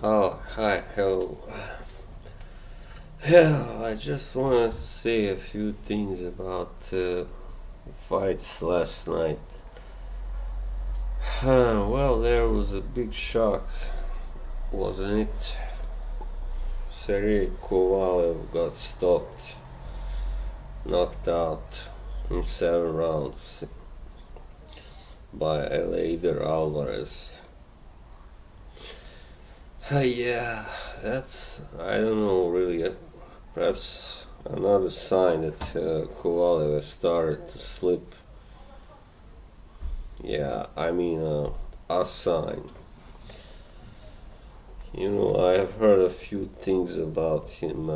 Oh, hi, hello. Yeah, I just wanted to say a few things about fights last night. Well, there was a big shock, wasn't it? Sergey Kovalev got stopped, knocked out in 7 rounds by Eleider Alvarez. Yeah, that's, I don't know really, perhaps another sign that Kovalev has started to slip. Yeah, a sign. I have heard a few things about him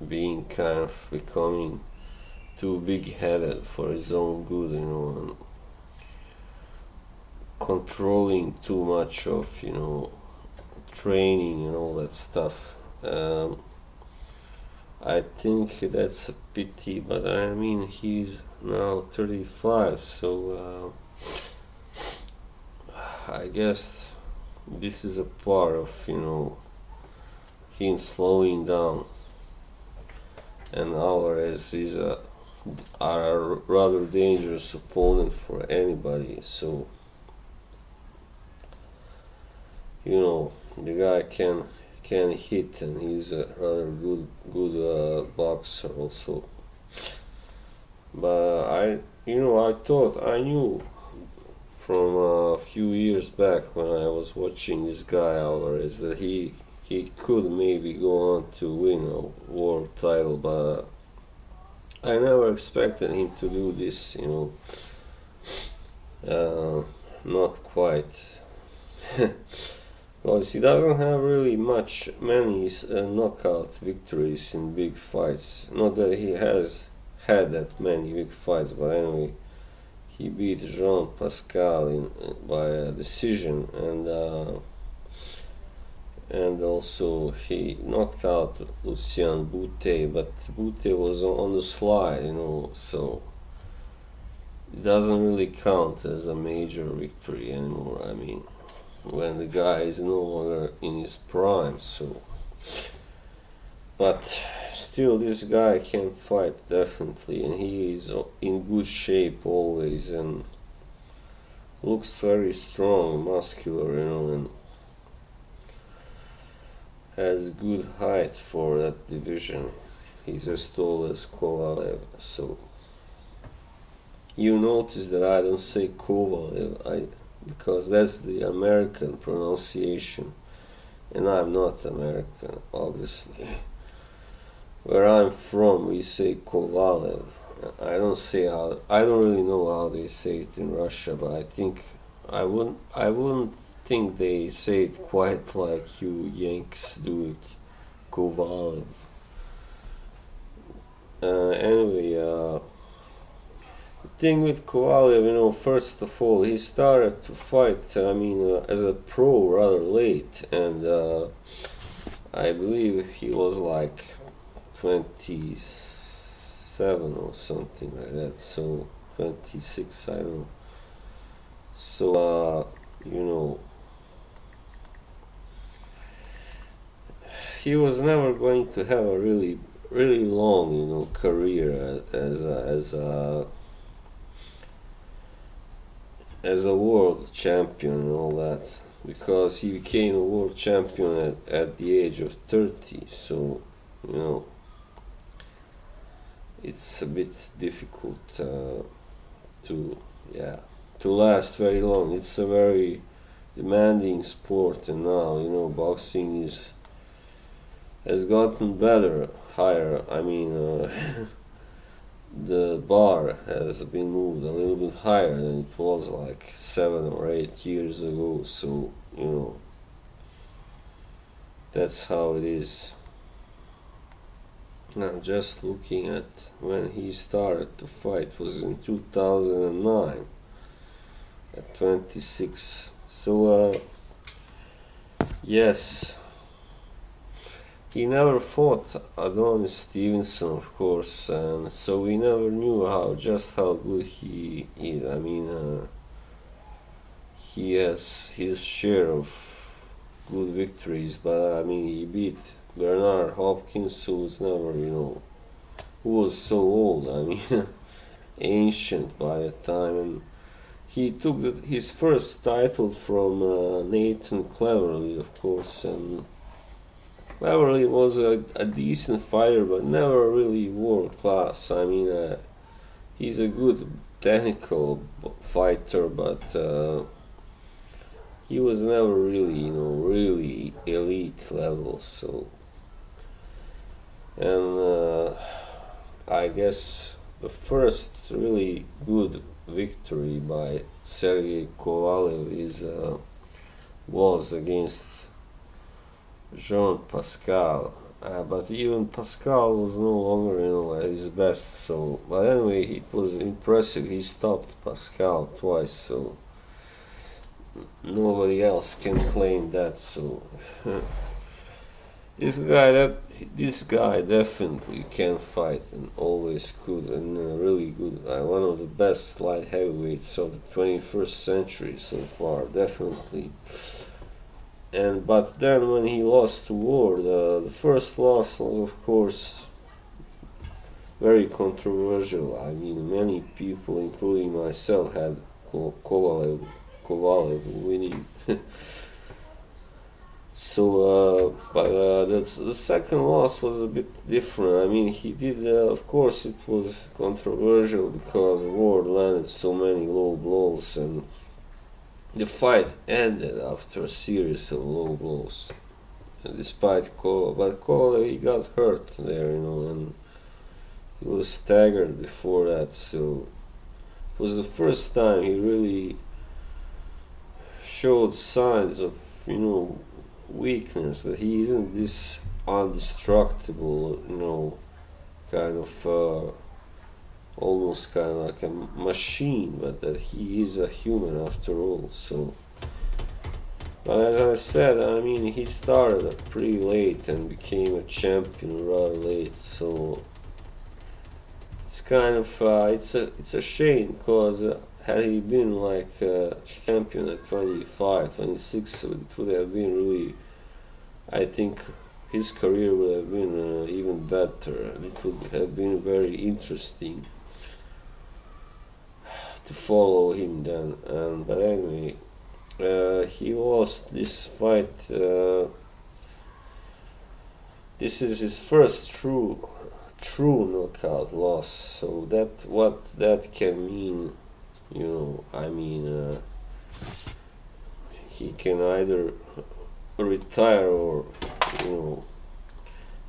being kind of becoming too big-headed for his own good, and controlling too much of, training and all that stuff. I think that's a pity, but he's now 35, so I guess this is a part of, him slowing down. And Alvarez is a rather dangerous opponent for anybody, so the guy can hit, and he's a rather good boxer also. But I thought I knew from a few years back when I was watching this guy Alvarez that he could maybe go on to win a world title, but I never expected him to do this. Not quite. Because he doesn't have really many knockout victories in big fights. Not that he has had that many big fights, but anyway, he beat Jean Pascal by a decision, and also he knocked out Lucien Boutte, but Boutte was on the slide, so it doesn't really count as a major victory anymore. When the guy is no longer in his prime, so. But still, this guy can fight definitely, and he is in good shape always, and looks very strong, muscular, and has good height for that division. He's as tall as Kovalev, so you notice that I don't say Kovalev, because that's the American pronunciation, and I'm not American, obviously. Where I'm from, we say Kovalev. I don't really know how they say it in Russia, but I wouldn't think they say it quite like you Yanks do it, Kovalev. Anyway, the thing with Kovalev, first of all, he started to fight, as a pro rather late, and I believe he was like 27 or something like that, so 26, I don't know. So, he was never going to have a really long, career as a world champion and all that, because he became a world champion at the age of 30, so you know it's a bit difficult to yeah to last very long. It's a very demanding sport, and now boxing is has gotten better, higher. The bar has been moved a little bit higher than it was like 7 or 8 years ago. So that's how it is. Now, just looking at when he started to fight was in 2009 at 26. So yes, he never fought Adonis Stevenson, of course, and so we never knew how good he is. He has his share of good victories, but I mean he beat Bernard Hopkins, who was never, who was so old. I mean, ancient by that time, and he took his first title from Nathan Cleverly, of course, and Cleverly was a decent fighter, but never really world class. I mean, he's a good technical fighter, but he was never really, really elite level. So, and I guess the first really good victory by Sergey Kovalev was against Jean Pascal. But even Pascal was no longer, at his best. So, but anyway, it was impressive. He stopped Pascal twice, so nobody else can claim that. So, this guy definitely can fight and always could, and really good. One of the best light heavyweights of the 21st century so far, definitely. But then when he lost to Ward, the first loss was of course very controversial. I mean, many people, including myself, had Kovalev winning. So, but the second loss was a bit different. I mean, he did. Of course, it was controversial because Ward landed so many low blows, and the fight ended after a series of low blows. And despite Kovalev, he got hurt there, and he was staggered before that. So it was the first time he really showed signs of, weakness, that he isn't this indestructible, kind of almost kind of like a machine, but that he is a human after all. So, but as I said, I mean, he started pretty late and became a champion rather late. So it's kind of it's a shame, because had he been like a champion at 25, 26, it would have been really, I think his career would have been even better. It would have been very interesting to follow him then. But anyway, he lost this fight. This is his first true knockout loss. So what that can mean, I mean, he can either retire or,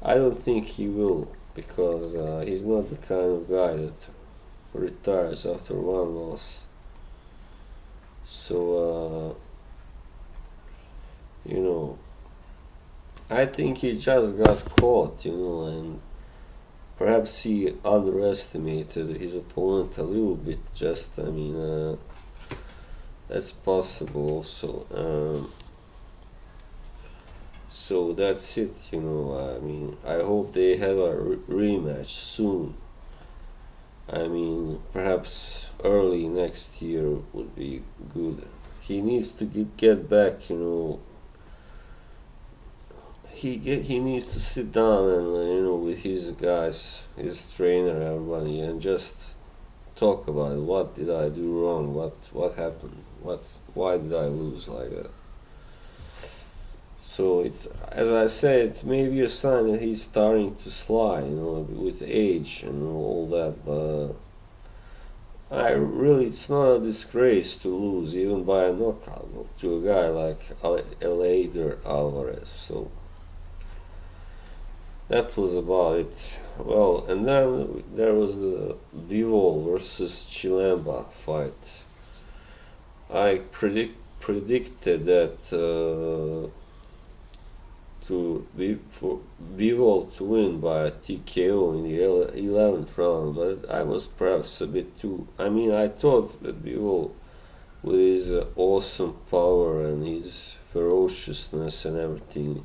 I don't think he will, because he's not the kind of guy that retires after one loss. So, I think he just got caught, and perhaps he underestimated his opponent a little bit. Just, I mean, that's possible also. So that's it, I mean, I hope they have a rematch soon. I mean, perhaps early next year would be good. He needs to get back, he needs to sit down and, with his guys, his trainer, everybody, and just talk about it. What did I do wrong? What happened? Why did I lose like that? So it's, as I said, it may be a sign that he's starting to slide, with age and all that. But it's not a disgrace to lose even by a knockout to a guy like Eleider Alvarez. So that was about it. Well, and then there was the Bivol versus Chilemba fight. I predicted that. For Bivol to win by a TKO in the 11th round, but I was perhaps a bit too. I mean, I thought that Bivol, with his awesome power and his ferociousness and everything,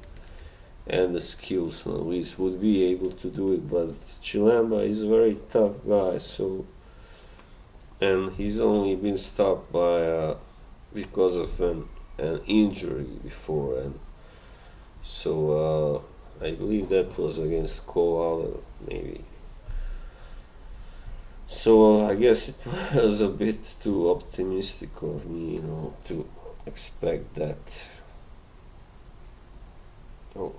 and the skills at least, would be able to do it. But Chilemba is a very tough guy, so, and he's only been stopped by because of an injury before, and So I believe that was against Kovalev, maybe. So I guess it was a bit too optimistic of me, to expect that. Oh,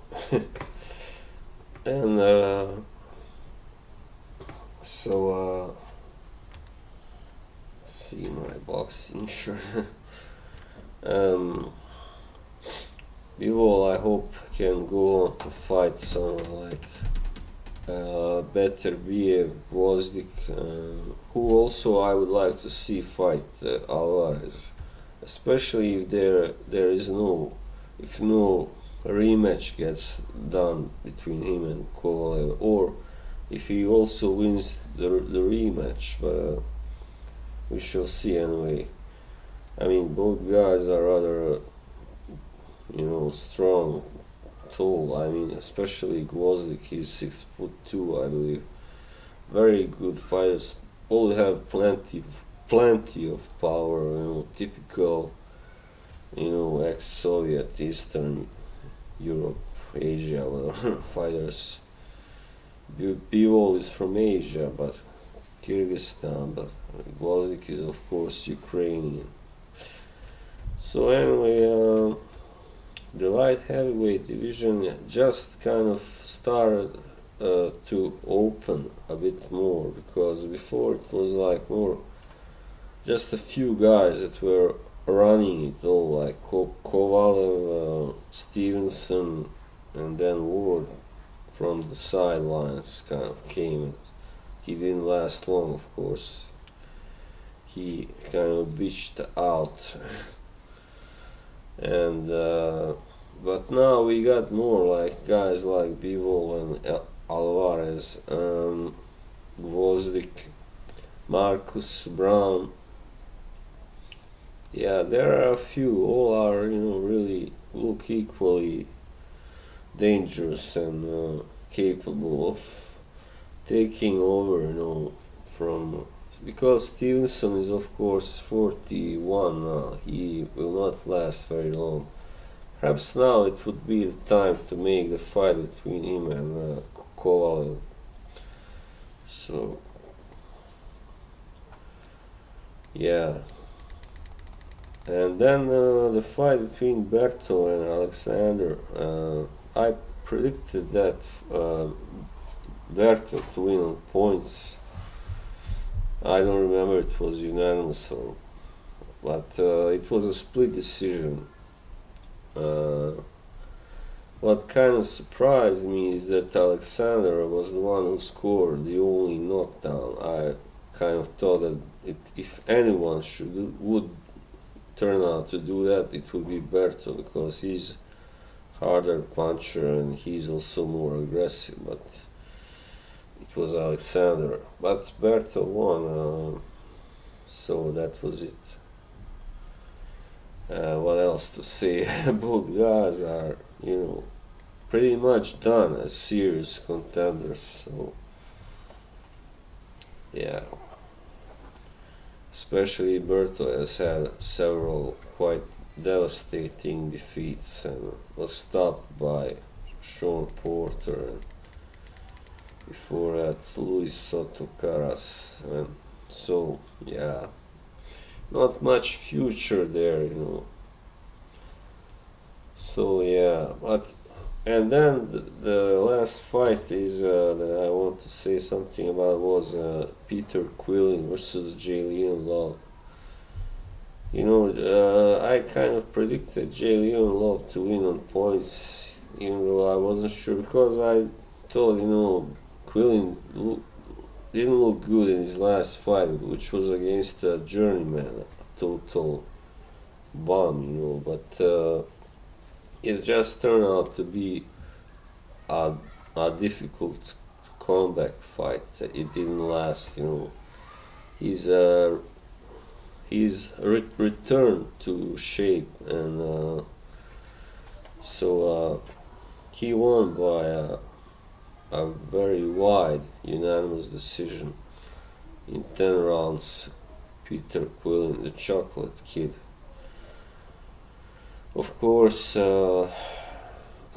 and so see my boxing shirt. um, Bivol, I hope, can go on to fight someone like better Biev Gvozdik, who also I would like to see fight Alvarez, especially if there is no rematch gets done between him and Kovalev, or if he also wins the rematch, but we shall see anyway. I mean, both guys are rather strong, tall. I mean, especially Gvozdik, he's 6'2", I believe. Very good fighters. All have plenty of power. Typical, ex-Soviet, Eastern Europe, Asia, fighters. Bivol is from Asia, but Kyrgyzstan, but Gvozdik is of course Ukrainian. So anyway, the light heavyweight division just kind of started to open a bit more, because before it was like more just a few guys that were running it all, like Kovalev, Stevenson, and then Ward from the sidelines kind of came. He didn't last long, of course. He kind of bitched out. And but now we got more like guys like Bivol and Alvarez, Gvozdik, Marcus Brown. Yeah, there are a few. All are really look equally dangerous and capable of taking over. From, because Stevenson is of course 41 now. He will not last very long. Perhaps now it would be the time to make the fight between him and Kovalev. So yeah, and then the fight between Berto and Alexander. I predicted that Berto to win on points. I don't remember it was unanimous but it was a split decision. What kind of surprised me is that Alexander was the one who scored the only knockdown. I kind of thought that if anyone would turn out to do that, it would be Berto, because he's harder puncher and he's also more aggressive, but it was Alexander. But Berto won, so that was it. What else to say? Both guys are, pretty much done as serious contenders, so yeah. Especially Berto has had several quite devastating defeats and was stopped by Sean Porter, and before that Luis Soto Caras, and so yeah, not much future there. So yeah, but and then the last fight is that I want to say something about was Peter Quillin versus Julian Love. I kind of predicted Julian Love to win on points, even though I wasn't sure, because I thought Quillin didn't look good in his last fight, which was against a journeyman, a total bomb, but it just turned out to be a difficult comeback fight. It didn't last. He's returned to shape, and so he won by a very wide unanimous decision in 10 rounds. Peter Quillin, the Chocolate Kid. Of course,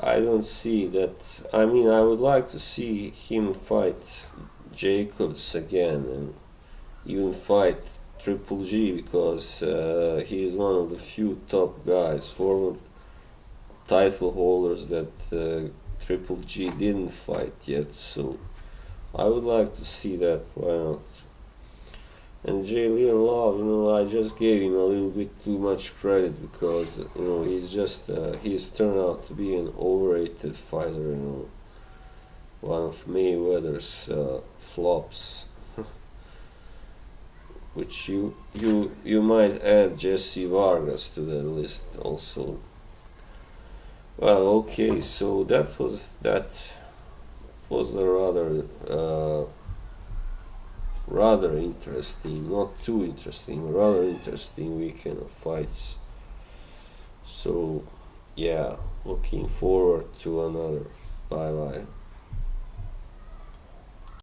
I don't see that. I mean, I would like to see him fight Jacobs again, and even fight Triple G, because he is one of the few top guys, former title holders, that Triple G didn't fight yet. So I would like to see that. Why not? And Julian Love, I just gave him a little bit too much credit, because he's turned out to be an overrated fighter. One of Mayweather's flops. Which you might add Jesse Vargas to the list also. Well, okay, so that was a rather interesting, not too interesting, rather interesting weekend of fights. So yeah, looking forward to another. Bye bye.